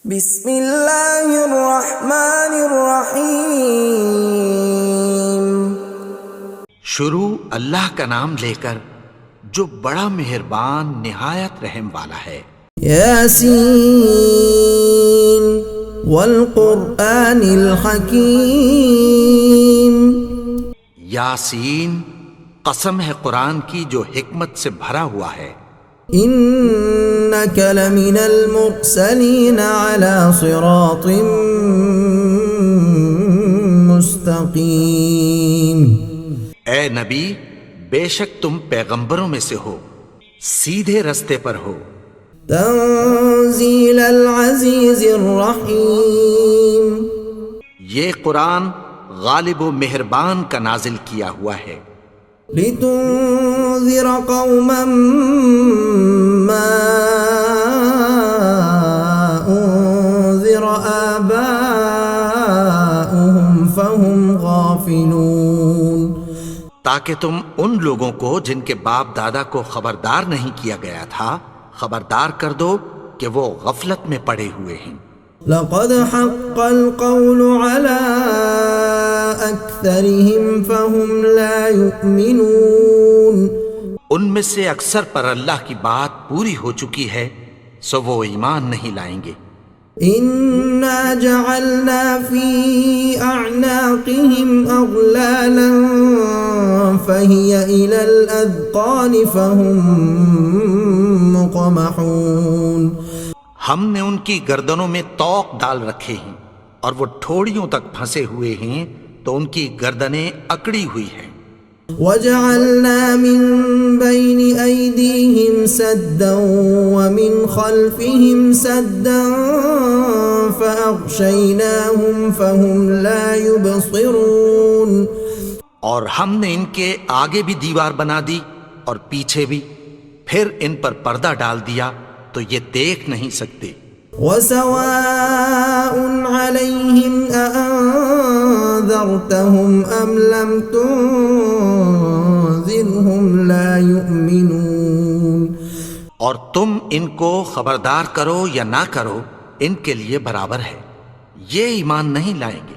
بسم اللہ الرحمن الرحیم۔ شروع اللہ کا نام لے کر جو بڑا مہربان نہایت رحم والا ہے۔ یاسین والقرآن الحکیم۔ یاسین، قسم ہے قرآن کی جو حکمت سے بھرا ہوا ہے۔ انک لمن المرسلین علی صراط مستقیم۔ اے نبی، بے شک تم پیغمبروں میں سے ہو، سیدھے رستے پر ہو۔ تنزیل العزیز الرحیم۔ یہ قرآن غالب و مہربان کا نازل کیا ہوا ہے۔ لتنذر قوما ما انذر آباؤهم فهم غافلون۔ تاکہ تم ان لوگوں کو جن کے باپ دادا کو خبردار نہیں کیا گیا تھا خبردار کر دو کہ وہ غفلت میں پڑے ہوئے ہیں۔ لقد حق القول على اکثرهم فهم لا يؤمنون۔ ان میں سے اکثر پر اللہ کی بات پوری ہو چکی ہے سو وہ ایمان نہیں لائیں گے۔ انا جعلنا في اعناقهم اغلالا فهي الى الاذقان فهم مقمحون۔ ہم نے ان کی گردنوں میں طوق ڈال رکھے ہیں اور وہ ٹھوڑیوں تک پھنسے ہوئے ہیں تو ان کی گردنیں اکڑی ہوئی ہیں۔ وجعلنا من بين أيديهم سدا ومن خلفهم سدا فأغشيناهم فهم لا يبصرون۔ اور ہم نے ان کے آگے بھی دیوار بنا دی اور پیچھے بھی، پھر ان پر پردہ ڈال دیا تو یہ دیکھ نہیں سکتے۔ وسواء عليهم أأنذرتهم أم لم تنذرهم لا يؤمنون۔ اور تم ان کو خبردار کرو یا نہ کرو ان کے لیے برابر ہے، یہ ایمان نہیں لائیں گے۔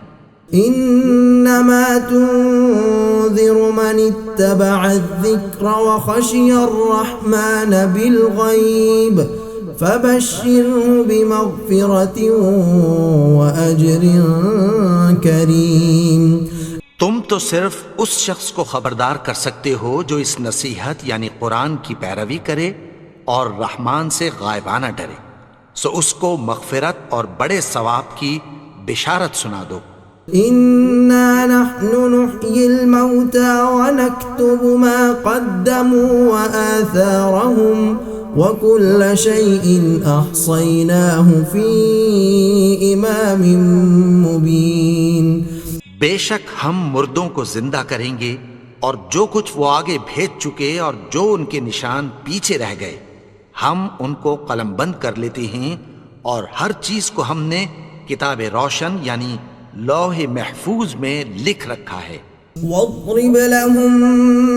انما تنذر من اتبع الذکر وخشی الرحمن بالغیب فبشره بمغفرة وأجر کریم۔ تم تو صرف اس شخص کو خبردار کر سکتے ہو جو اس نصیحت یعنی قرآن کی پیروی کرے اور رحمان سے غائبانہ ڈرے، سو اس کو مغفرت اور بڑے ثواب کی بشارت سنا دو۔ انا نحن نحيي الموتى ونكتب ما قدموا وآثارهم وكل شيء احصيناه في امام مبين۔ بے شک ہم مردوں کو زندہ کریں گے اور جو کچھ وہ آگے بھیج چکے اور جو ان کے نشان پیچھے رہ گئے ہم ان کو قلم بند کر لیتے ہیں، اور ہر چیز کو ہم نے کتاب روشن یعنی لوح محفوظ میں لکھ رکھا ہے۔ واضرب لهم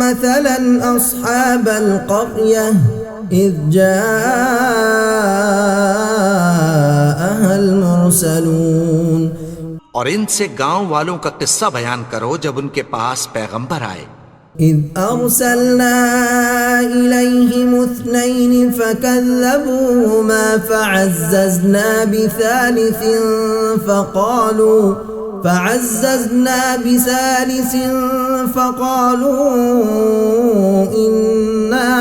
مثلا اصحاب القرية اذ جاءها المرسلون۔ اور ان سے گاؤں والوں کا قصہ بیان کرو جب ان کے پاس پیغمبر آئے۔ اذ ارسلنا الیہم اثنین فکذبوہما فعززنا بثالث فقالوا انا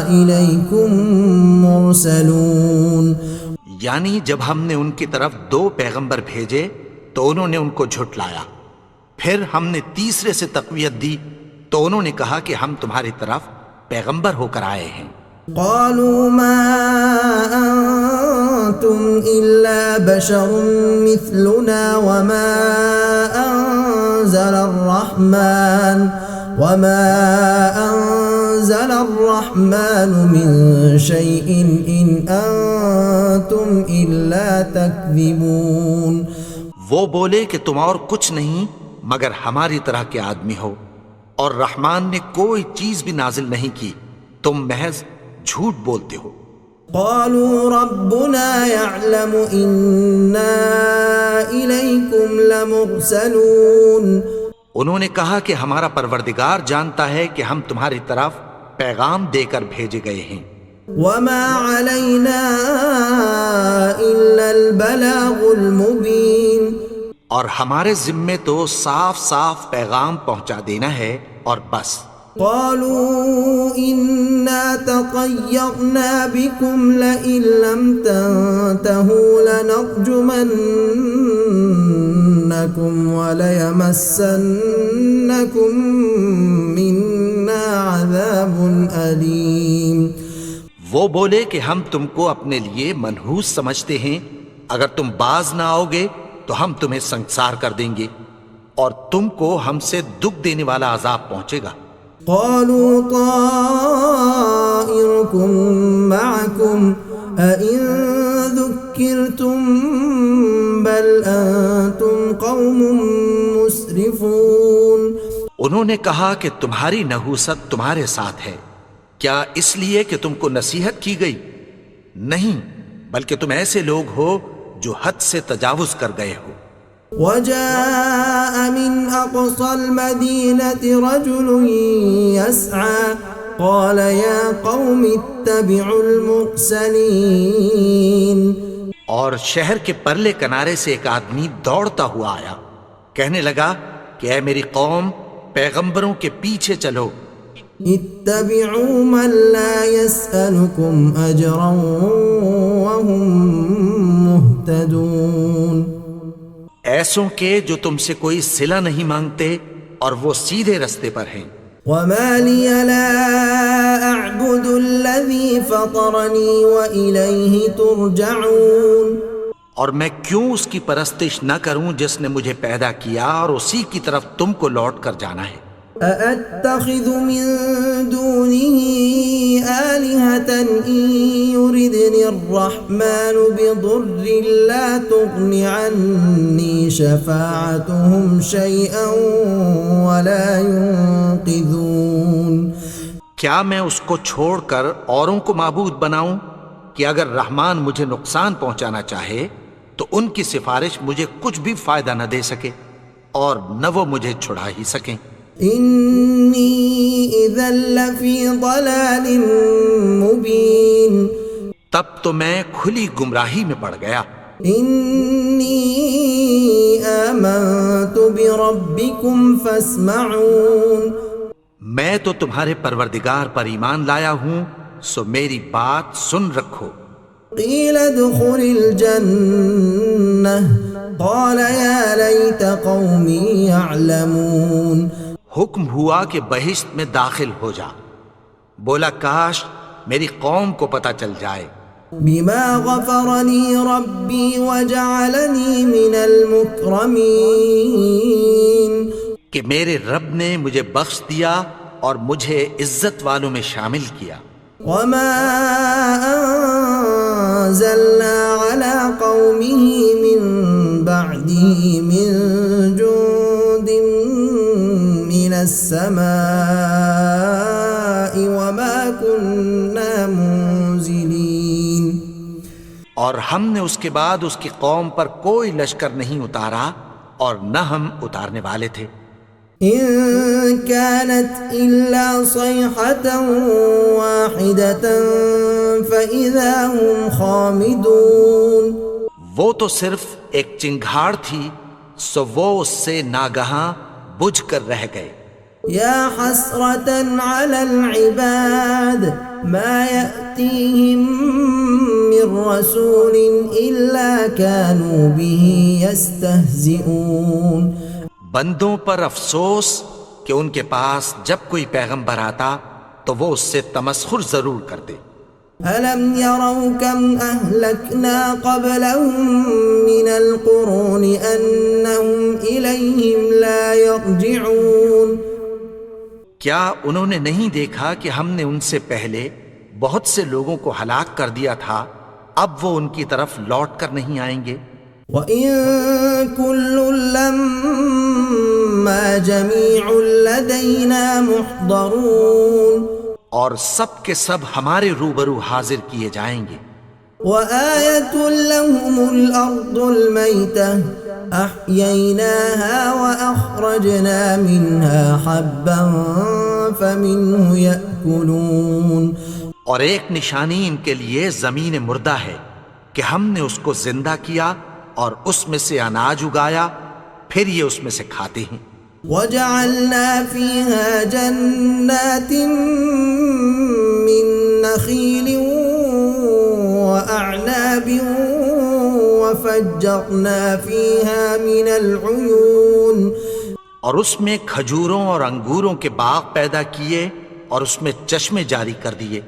الیکم مرسلون۔ یعنی جب ہم نے ان کی طرف 2 پیغمبر بھیجے تو انہوں نے ان کو جھٹلایا، پھر ہم نے تیسرے سے تقویت دی تو انہوں نے کہا کہ ہم تمہاری طرف پیغمبر ہو کر آئے ہیں۔ قالوا ما انتم الا بشر مثلنا وما انزل الرحمن من شيء ان انتم الا تكذبون۔ وہ بولے کہ تم اور کچھ نہیں مگر ہماری طرح کے آدمی ہو، اور رحمان نے کوئی چیز بھی نازل نہیں کی، تم محض جھوٹ بولتے ہو۔ قالوا ربنا يعلم إنا إليكم لمرسلون. انہوں نے کہا کہ ہمارا پروردگار جانتا ہے کہ ہم تمہاری طرف پیغام دے کر بھیجے گئے ہیں. وما علينا إلا البلاغ المبين. اور ہمارے ذمے تو صاف صاف پیغام پہنچا دینا ہے اور بس. قالوا إنا تطيرنا بكم لئن لم تنتهوا لنرجمنكم وليمسنكم منا عذاب أليم. وہ بولے کہ ہم تم کو اپنے لیے منحوس سمجھتے ہیں، اگر تم باز نہ آؤ گے تو ہم تمہیں سنگسار کر دیں گے اور تم کو ہم سے دکھ دینے والا عذاب پہنچے گا. قالوا طائركم معكم أئن ذكرتم بل أنتم قوم مسرفون. انہوں نے کہا کہ تمہاری نحوست تمہارے ساتھ ہے، کیا اس لیے کہ تم کو نصیحت کی گئی؟ نہیں، بلکہ تم ایسے لوگ ہو جو حد سے تجاوز کر گئے ہو. وجاء من أقصى المدينة رجل يسعى قال يا قوم اتبعوا المرسلين. اور شہر کے پرلے کنارے سے ایک آدمی دوڑتا ہوا آیا، کہنے لگا کہ اے میری قوم، پیغمبروں کے پیچھے چلو. اتبعوا من لا يسألكم أجرا وهم مهتدون. ایسوں کے جو تم سے کوئی صلہ نہیں مانگتے اور وہ سیدھے رستے پر ہیں. وما لي لا أعبد الذي فطرني وإليه ترجعون. اور میں کیوں اس کی پرستش نہ کروں جس نے مجھے پیدا کیا اور اسی کی طرف تم کو لوٹ کر جانا ہے. أأتخذ من دونه آلهة إن يردني الرحمن بضر لا تغن عني شفاعتهم شيئا ولا ينقذون. کیا میں اس کو چھوڑ کر اوروں کو معبود بناؤں کہ اگر رحمان مجھے نقصان پہنچانا چاہے تو ان کی سفارش مجھے کچھ بھی فائدہ نہ دے سکے اور نہ وہ مجھے چھڑا ہی سکیں. انی اذا لفی ضلال مبین. تب تو میں کھلی گمراہی میں پڑ گیا. انی آمنت بربکم فاسمعون. میں تو تمہارے پروردگار پر ایمان لایا ہوں، سو میری بات سن رکھو. قیل ادخل الجنہ قال یا لیت قومی یعلمون. حکم ہوا کہ بہشت میں داخل ہو جا. بولا کاش میری قوم کو پتہ چل جائے. بما غفرنی ربی وجعلنی من المکرمین. کہ میرے رب نے مجھے بخش دیا اور مجھے عزت والوں میں شامل کیا. وما انزلنا على قومه من بعده من جند من السماء وما كنا منزلين. اور ہم نے اس کے بعد اس کی قوم پر کوئی لشکر نہیں اتارا اور نہ ہم اتارنے والے تھے. إن كانت إلا صيحة واحدة فإذا هم خامدون. وہ تو صرف ایک چنگھاڑ تھی، سو وہ اس سے ناگہاں بجھ کر رہ گئے. يا حسرة على العباد ما يأتيهم من رسول إلا كانوا به يستهزئون. بندوں پر افسوس کہ ان کے پاس جب کوئی پیغمبر آتا تو وہ اس سے تمسخر ضرور کرتے. أَلَمْ يَرَوْا كَمْ أَهْلَكْنَا قَبْلَهُمْ مِنَ الْقُرُونِ أَنَّهُمْ إِلَيْهِمْ لَا يَرْجِعُونَ. کیا انہوں نے نہیں دیکھا کہ ہم نے ان سے پہلے بہت سے لوگوں کو ہلاک کر دیا تھا، اب وہ ان کی طرف لوٹ کر نہیں آئیں گے. وَإِن كُلٌّ لَّمَّا جَمِيعٌ لَّدَيْنَا مُحْضَرُونَ. اور سب کے سب ہمارے روبرو حاضر کیے جائیں گے۔ وآية لهم الأرض الميتة أحييناها وأخرجنا منها حبا فمنه يأكلون، اور ایک نشانی ان کے لیے زمین مردہ ہے کہ ہم نے اس کو زندہ کیا اور اس میں سے اناج اگایا، پھر یہ اس میں سے کھاتے ہیں۔ وجعلنا فيها جنات من نخيل وأعناب وفجرنا فيها من العيون، اور اس میں کھجوروں اور انگوروں کے باغ پیدا کیے اور اس میں چشمے جاری کر دیے،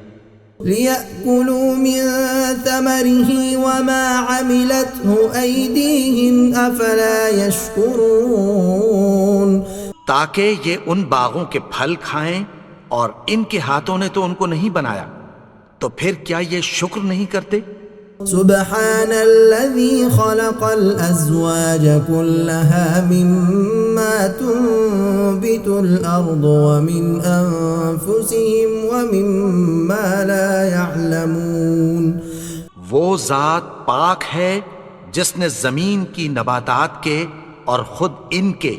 ليأكلوا من ثمره وما عملته أيديهم أفلا يشكرون، تاکہ یہ ان باغوں کے پھل کھائیں اور ان کے ہاتھوں نے تو ان کو نہیں بنایا، تو پھر کیا یہ شکر نہیں کرتے؟ سبحان الذي خلق الأزواج كلها مما تنبت الأرض ومن أنفسهم ومما لا يعلمون، وہ ذات پاک ہے جس نے زمین کی نباتات کے اور خود ان کے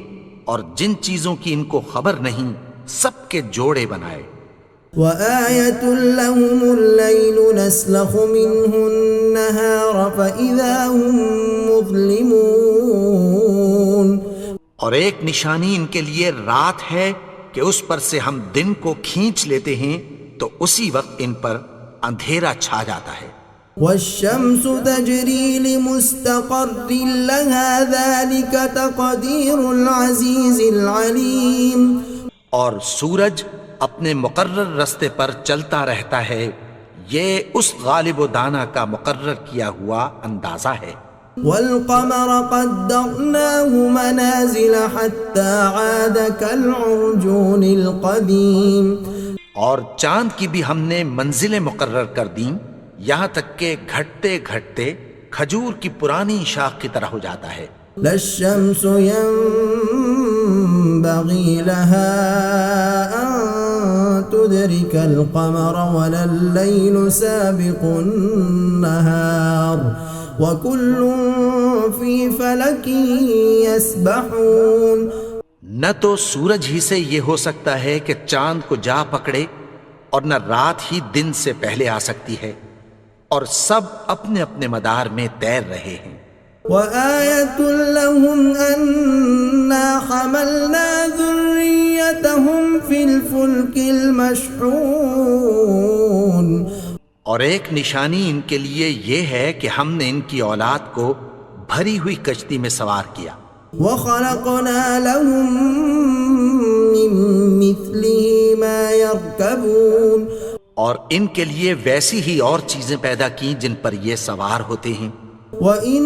اور جن چیزوں کی ان کو خبر نہیں سب کے جوڑے بنائے۔ وآية لهم الليل نسلخ منه النهار فإذا هم مظلمون، اور ایک نشانی ان کے لیے رات ہے کہ اس پر سے ہم دن کو کھینچ لیتے ہیں تو اسی وقت ان پر اندھیرا چھا جاتا ہے۔ والشمس تجري لمستقر لها ذلك تقدير العزيز العليم، اور سورج اپنے مقرر رستے پر چلتا رہتا ہے، یہ اس غالب و دانا کا مقرر کیا ہوا اندازہ ہے۔ والقمر قدرناه منازل حتى عاد كالعرجون القديم، اور چاند کی بھی ہم نے منزلیں مقرر کر دیں یہاں تک کہ گھٹتے گھٹتے کھجور کی پرانی شاخ کی طرح ہو جاتا ہے۔ لا الشمس ينبغي لها أن تدرك القمر ولا الليل سابق النهار وكل في فلك يسبحون، نہ تو سورج ہی سے یہ ہو سکتا ہے کہ چاند کو جا پکڑے اور نہ رات ہی دن سے پہلے آ سکتی ہے، اور سب اپنے اپنے مدار میں تیر رہے ہیں۔ وآية لهم أنا حملنا ذريتهم في الفلك المشحون، اور ایک نشانی ان کے لیے یہ ہے کہ ہم نے ان کی اولاد کو بھری ہوئی کشتی میں سوار کیا، وخلقنا لهم من مثله ما يركبون، اور ان کے لیے ویسی ہی اور چیزیں پیدا کی جن پر یہ سوار ہوتے ہیں۔ وَإِن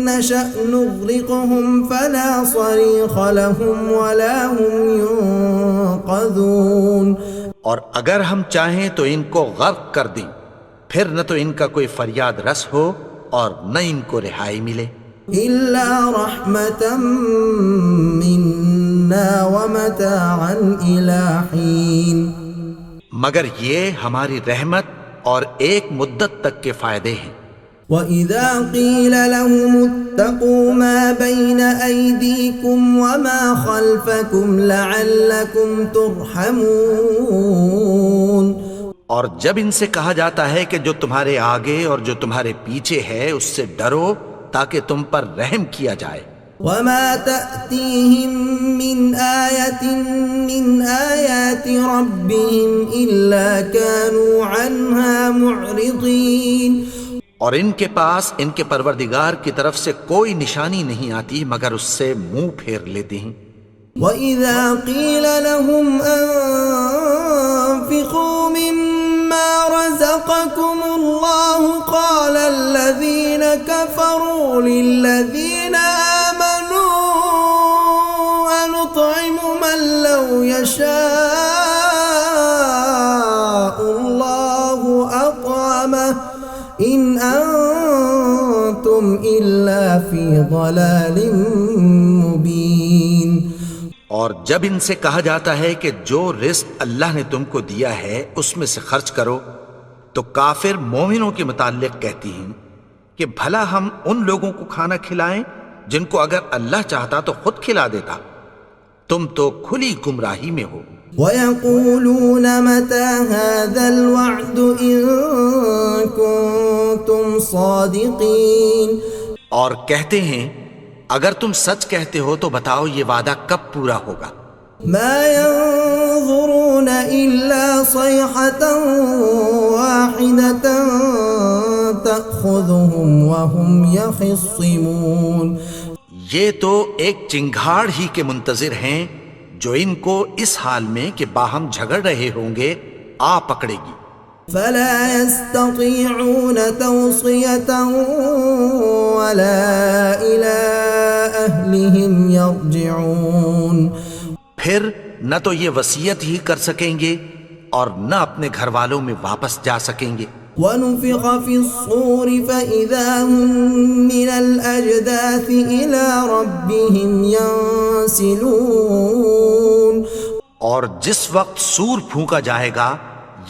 نَّشَأْ نُغْرِقْهُمْ فَلَا صَرِيخَ لَهُمْ وَلَا هُمْ يُنقَذُونَ، اور اگر ہم چاہیں تو ان کو غرق کر دیں، پھر نہ تو ان کا کوئی فریاد رس ہو اور نہ ان کو رہائی ملے۔ إِلَّا رَحْمَةً مِّنَّا وَمَتَاعًا إِلَىٰ حِينٍ، مگر یہ ہماری رحمت اور ایک مدت تک کے فائدے ہیں۔ وَإِذَا قِيلَ لَهُمُ اتَّقُوا مَا بَيْنَ أَيْدِيكُمْ وَمَا خَلْفَكُمْ لَعَلَّكُمْ تُرْحَمُونَ، اور جب ان سے کہا جاتا ہے کہ جو تمہارے آگے اور جو تمہارے پیچھے ہے اس سے ڈرو تاکہ تم پر رحم کیا جائے۔ وَمَا تَأْتِيهِم مِّنْ آيَةٍ مِّنْ آيَاتِ رَبِّهِمْ إِلَّا كَانُوا عَنْهَا مُعْرِضِينَ، اور ان کے پاس ان کے پروردگار کی طرف سے کوئی نشانی نہیں آتی مگر اس سے منہ پھیر لیتے ہیں۔ وَإِذَا قِيلَ لَهُمْ أَنفِقُوا مِمَّا رَزَقَكُمُ اللَّهُ قَالَ الَّذِينَ كَفَرُوا لِلَّذِينَ آمَنُوا أَنُطْعِمُ مَن لَّوْ يَشَاءُ اللَّهُ أَطْعَمَهُ إِنْ أَنْتُمْ إِلَّا فِي ضَلَالٍ مُبِينٍ، اور اور جب ان سے کہا جاتا ہے کہ جو رزق اللہ نے تم کو دیا ہے اس میں سے خرچ کرو، تو کافر مومنوں کے متعلق کہتی ہیں کہ بھلا ہم ان لوگوں کو کھانا کھلائیں جن کو اگر اللہ چاہتا تو خود کھلا دیتا، تم تو کھلی گمراہی میں ہو۔ وَيَقُولُونَ مَتَى هَذَا الْوَعْدُ إِن كُنتُمْ صَادِقِينَ، اور کہتے ہیں اگر تم سچ کہتے ہو تو بتاؤ یہ وعدہ کب پورا ہوگا۔ مَا يَنظُرُونَ إِلَّا صَيْحَةً وَاحِدَةً تَأْخُذُهُمْ وَهُمْ يَخِصِّمُونَ، یہ تو ایک چنگھاڑ ہی کے منتظر ہیں جو ان کو اس حال میں کہ باہم جھگڑ رہے ہوں گے آ پکڑے گی۔ فَلَا يَسْتَطِيعُونَ تَوْصِيَةً وَلَا إِلَىٰ أَهْلِهِمْ يَرْجِعُونَ، پھر نہ تو یہ وصیت ہی کر سکیں گے اور نہ اپنے گھر والوں میں واپس جا سکیں گے۔ وَنُفِخَ فِي الصُّورِ فَإِذَا هُم مِّنَ الْأَجْدَاثِ إِلَىٰ رَبِّهِمْ يَنسِلُونَ، اور جس وقت سور پھونکا جائے گا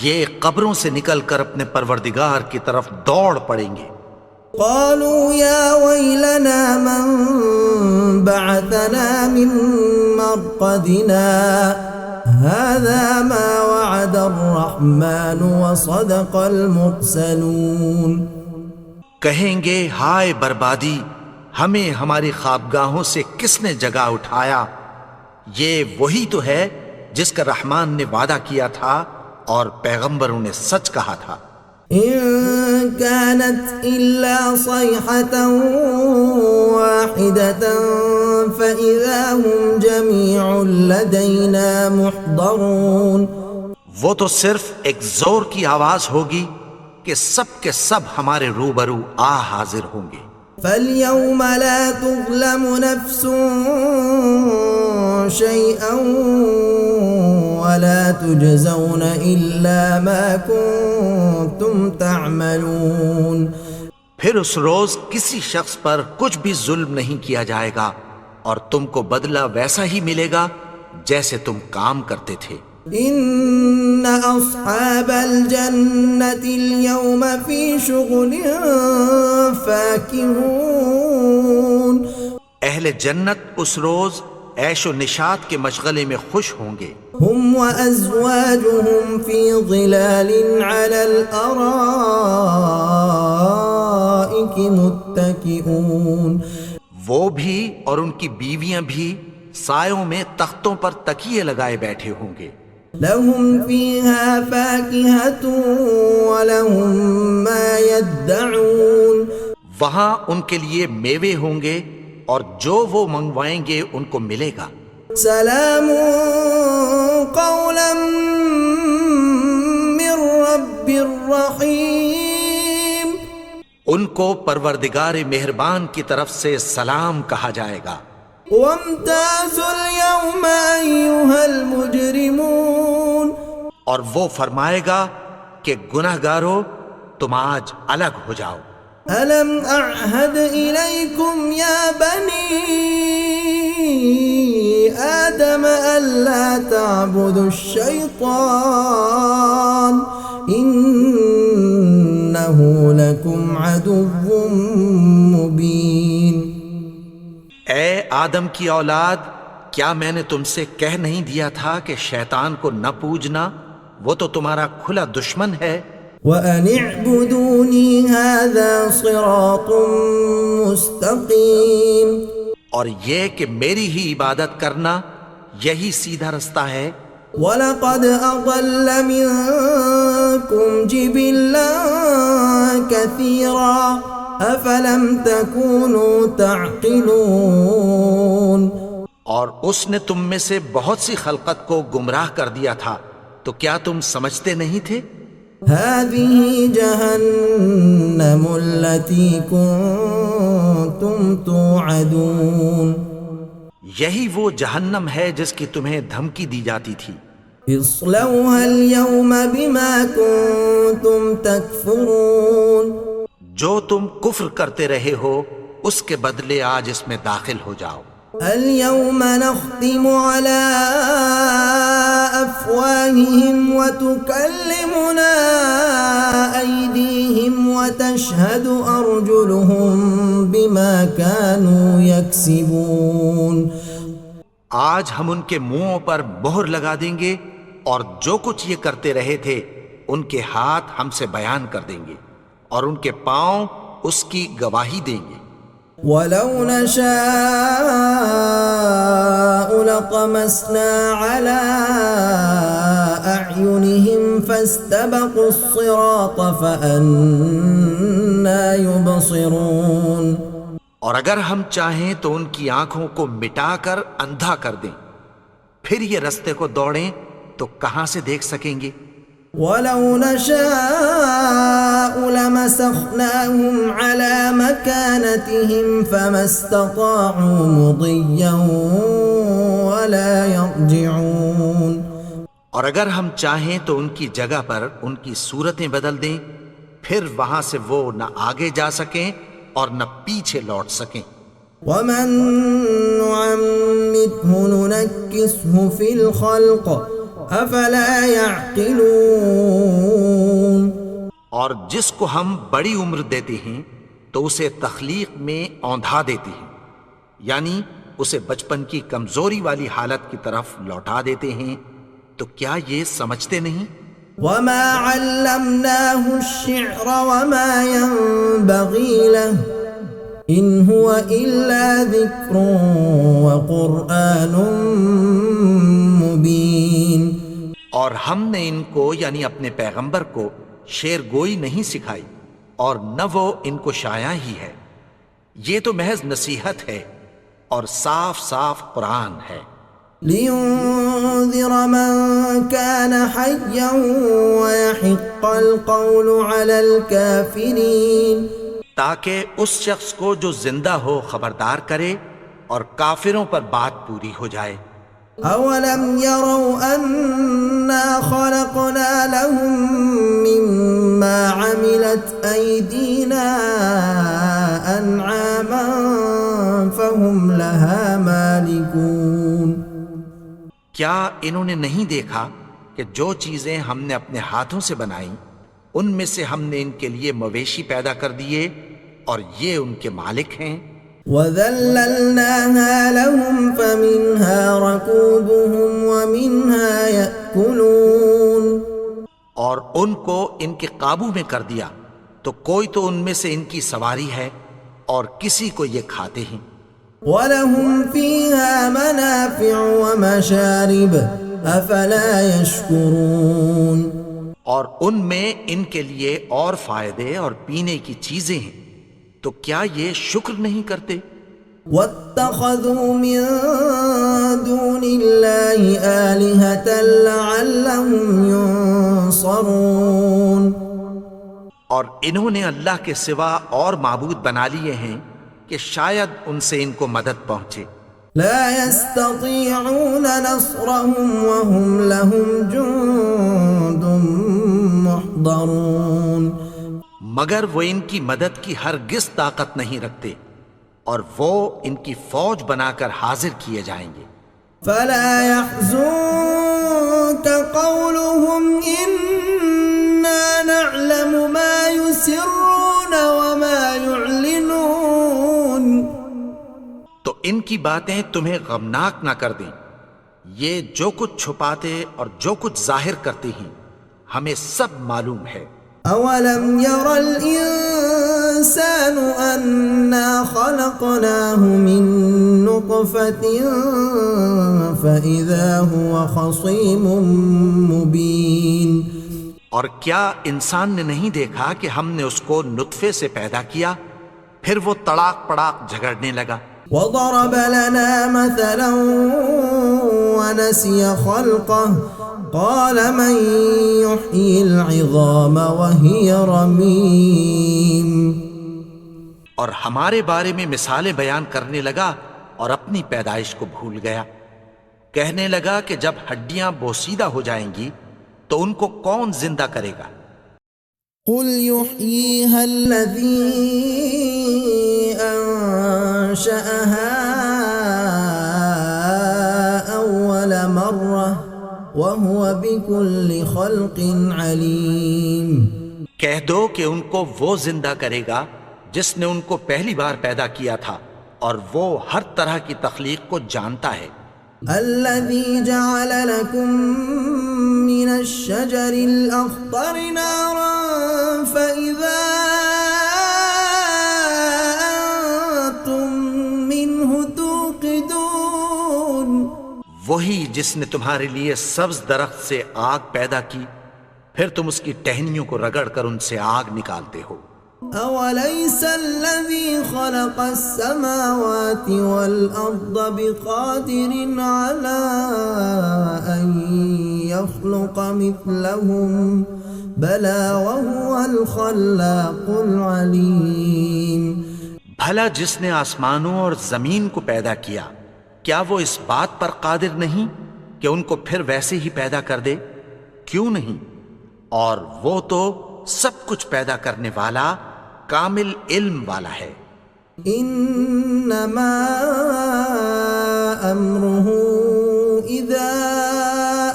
یہ قبروں سے نکل کر اپنے پروردگار کی طرف دوڑ پڑیں گے۔ قالوا يا ويلنا من بعثنا من مرقدنا هذا ما وعد الرحمن وصدق المرسلون، کہیں گے ہائے بربادی، ہمیں ہماری خوابگاہوں سے کس نے جگا اٹھایا، یہ وہی تو ہے جس کا رحمان نے وعدہ کیا تھا اور پیغمبروں نے سچ کہا تھا۔ إن كانت إلا صيحة واحدة فإذا هم جميع لدينا محضرون، وہ تو صرف ایک زور کی آواز ہوگی کہ سب کے سب ہمارے روبرو آ حاضر ہوں گے۔ فَالْيَوْمَ لَا تُظْلَمُ نَفْسٌ شَيْئًا وَلَا تُجْزَوْنَ إِلَّا مَا كُنتُمْ تَعْمَلُونَ، پھر اس روز کسی شخص پر کچھ بھی ظلم نہیں کیا جائے گا اور تم کو بدلہ ویسا ہی ملے گا جیسے تم کام کرتے تھے۔ إِنَّ أَصْحَابَ الْجَنَّةِ الْيَوْمَ فِي شُغُلٍ فَاكِهُونَ، اہل جنت اس روز عیش و نشاط کے مشغلے میں خوش ہوں گے۔ هُمْ وَأَزْوَاجُهُمْ فِي ظِلَالٍ عَلَى الْأَرَائِكِ مُتَّكِئُونَ، وہ بھی اور ان کی بیویاں بھی سایوں میں تختوں پر تکیے لگائے بیٹھے ہوں گے۔ لَهُمْ فِيهَا فَاكِهَةٌ وَلَهُمْ مَا يَدَّعُونَ، وہاں ان کے لیے میوے ہوں گے اور جو وہ منگوائیں گے ان کو ملے گا۔ سلام قولا من رب الرحیم، ان کو پروردگار مہربان کی طرف سے سلام کہا جائے گا۔ وامتازوا اليوم أيها المجرمون، اور وہ فرمائے گا کہ گناہگارو تم آج الگ ہو جاؤ۔ ألم أعهد إليكم يا بني آدم ألا تعبدوا الشيطان إنه لكم عدو مبين۔ اے آدم کی اولاد، کیا میں نے تم سے کہہ نہیں دیا تھا کہ شیطان کو نہ پوجنا، وہ تو تمہارا کھلا دشمن ہے۔ وَأَنِ اعْبُدُونِي هَذَا صِرَاطٌ مُسْتَقِيمٌ، اور یہ کہ میری ہی عبادت کرنا یہی سیدھا رستہ ہے۔ وَلَقَدْ أَضَلَّ مِنكُمْ جِبِلًّا كَثِيرًا أَفَلَمْ تَكُونُوا تَعْقِلُونَ، اور اس نے تم میں سے بہت سی خلقت کو گمراہ کر دیا تھا، تو کیا تم سمجھتے نہیں تھے؟ هَذِهِ جَهَنَّمُ الَّتِي كُنتُمْ تُوعَدُونَ، یہی وہ جہنم ہے جس کی تمہیں دھمکی دی جاتی تھی۔ اصلوها اليوم بما كنتم تكفرون، جو تم کفر کرتے رہے ہو اس کے بدلے آج اس میں داخل ہو جاؤ۔ اليوم نختم على أفواههم وتكلمنا أيديهم وتشهد أرجلهم بما كانوا يكسبون. آج ہم ان کے منہوں پر مہر لگا دیں گے اور جو کچھ یہ کرتے رہے تھے ان کے ہاتھ ہم سے بیان کر دیں گے اور ان کے پاؤں اس کی گواہی دیں گے. وَلَوْ نَشَاءُ لَطَمَسْنَا عَلَىٰ أَعْيُنِهِمْ فَاسْتَبَقُوا الصِّرَاطَ فَأَنَّىٰ يُبْصِرُونَ. اور اگر ہم چاہیں تو ان کی آنکھوں کو مٹا کر اندھا کر دیں، پھر یہ رستے کو دوڑیں تو کہاں سے دیکھ سکیں گے؟ وَلَوْ نَشَاءُ لَمَسَخْنَاهُمْ عَلَىٰ مَكَانَتِهِمْ فَمَا اسْتَطَاعُوا مُضِيًّا وَلَا يَرْجِعُونَ. اور اگر ہم چاہیں تو ان کی جگہ پر ان کی صورتیں بدل دیں، پھر وہاں سے وہ نہ آگے جا سکیں اور نہ پیچھے لوٹ سکیں. وَمَن نُّعَمِّرْهُ نُنَكِّسْهُ فِي الْخَلْقِ أَفَلَا يَعْقِلُونَ. اور جس کو ہم بڑی عمر دیتے ہیں تو اسے تخلیق میں اوندھا دیتے ہیں، یعنی اسے بچپن کی کمزوری والی حالت کی طرف لوٹا دیتے ہیں، تو کیا یہ سمجھتے نہیں؟ وَمَا عَلَّمْنَاهُ الشِّعْرَ وَمَا يَنبَغِي لَهُ إِنْ هُوَ إِلَّا ذِكْرٌ وَقُرْآنٌ مُبِينٌ. اور ہم نے ان کو یعنی اپنے پیغمبر کو شعر گوئی نہیں سکھائی اور نہ وہ ان کو شاعر ہی ہے، یہ تو محض نصیحت ہے اور صاف صاف قرآن ہے. لِيُنذِرَ مَن كَانَ حَيًّا وَيَحِقَّ الْقَوْلُ عَلَى الْكَافِرِينَ. تاکہ اس شخص کو جو زندہ ہو خبردار کرے اور کافروں پر بات پوری ہو جائے. أَوَلَمْ يَرَوْا أَنَّا خَلَقْنَا لَهُم مِّمَّا عَمِلَتْ أَيْدِينَا أَنْعَامًا فَهُمْ لَهَا مَالِكُونَ. کیا انہوں نے نہیں دیکھا کہ جو چیزیں ہم نے اپنے ہاتھوں سے بنائیں ان میں سے ہم نے ان کے لیے مویشی پیدا کر دیے اور یہ ان کے مالک ہیں. وَذَلَّلْنَاهَا لَهُمْ فَمِنْهَا رَكُوبُهُمْ وَمِنْهَا يَأْكُلُونَ. اور ان کو ان کے قابو میں کر دیا تو کوئی تو ان میں سے ان کی سواری ہے اور کسی کو یہ کھاتے ہیں. وَلَهُمْ فِيهَا مَنَافِعُ وَمَشَارِبُ أَفَلَا يَشْكُرُونَ. اور ان میں ان کے لیے اور فائدے اور پینے کی چیزیں ہیں، تو کیا یہ شکر نہیں کرتے؟ وَاتَّخَذُوا مِن دُونِ اللَّهِ آلِهَةً لَعَلَّهُمْ يُنصَرُونَ. اور انہوں نے اللہ کے سوا اور معبود بنا لیے ہیں کہ شاید ان سے ان کو مدد پہنچے. لا يستطيعون نصرهم وهم لهم جند محضرون. مگر وہ ان کی مدد کی ہرگز طاقت نہیں رکھتے اور وہ ان کی فوج بنا کر حاضر کیے جائیں گے. فلا يحزنك قولهم إنا نعلم ما يسرون وما يعلنون. تو ان کی باتیں تمہیں غمناک نہ کر دیں، یہ جو کچھ چھپاتے اور جو کچھ ظاہر کرتے ہیں ہمیں سب معلوم ہے. أولم ير الإنسان أنا خلقناه من نطفة فإذا هو خصيم مبين. اور کیا انسان نے نہیں دیکھا کہ ہم نے اس کو نطفے سے پیدا کیا پھر وہ تڑاک پڑاک جھگڑنے لگا. وضرب لنا مثلا ونسي خلقه قال من يحيي العظام وهي رميم. اور ہمارے بارے میں مثالیں بیان کرنے لگا اور اپنی پیدائش کو بھول گیا. کہنے لگا کہ جب ہڈیاں بوسیدہ ہو جائیں گی تو ان کو کون زندہ کرے گا؟ قل يحييها الذي أنشأها وهو بكل خلق عليم. کہہ دو کہ ان کو وہ زندہ کرے گا جس نے ان کو پہلی بار پیدا کیا تھا، اور وہ ہر طرح کی تخلیق کو جانتا ہے۔ الذي جعل لكم من الشجر الأخضر نارا فإذا أنتم منه توقدون. وہی جس نے تمہارے لیے سبز درخت سے آگ پیدا کی، پھر تم اس کی ٹہنیوں کو رگڑ کر ان سے آگ نکالتے ہو۔ أوليس الذي خلق السماوات والأرض بقادر على أن يخلق مثلهم بلى وهو الخلاق العليم. بھلا جس نے آسمانوں اور زمین کو پیدا کیا، کیا وہ اس بات پر قادر نہیں کہ ان کو پھر ویسے ہی پیدا کر دے؟ کیوں نہیں؟ اور وہ تو سب کچھ پیدا کرنے والا، کامل علم والا ہے۔ انما امره اذا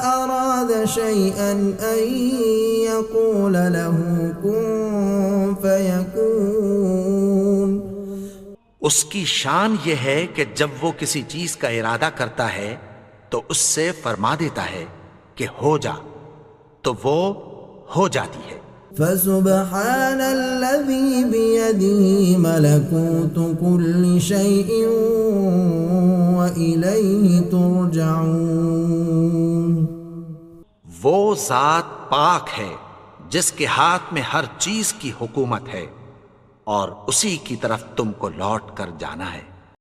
اراد شيئا ان يقول له كن فيكون. اس کی شان یہ ہے کہ جب وہ کسی چیز کا ارادہ کرتا ہے تو اس سے فرما دیتا ہے کہ ہو جا، تو وہ ہو جاتی ہے۔ فسبحان الذي بيده ملكوت كل شيء وإليه ترجعون. وہ ذات پاک ہے جس کے ہاتھ میں ہر چیز کی حکومت ہے، اور اسی کی طرف تم کو لوٹ کر جانا ہے۔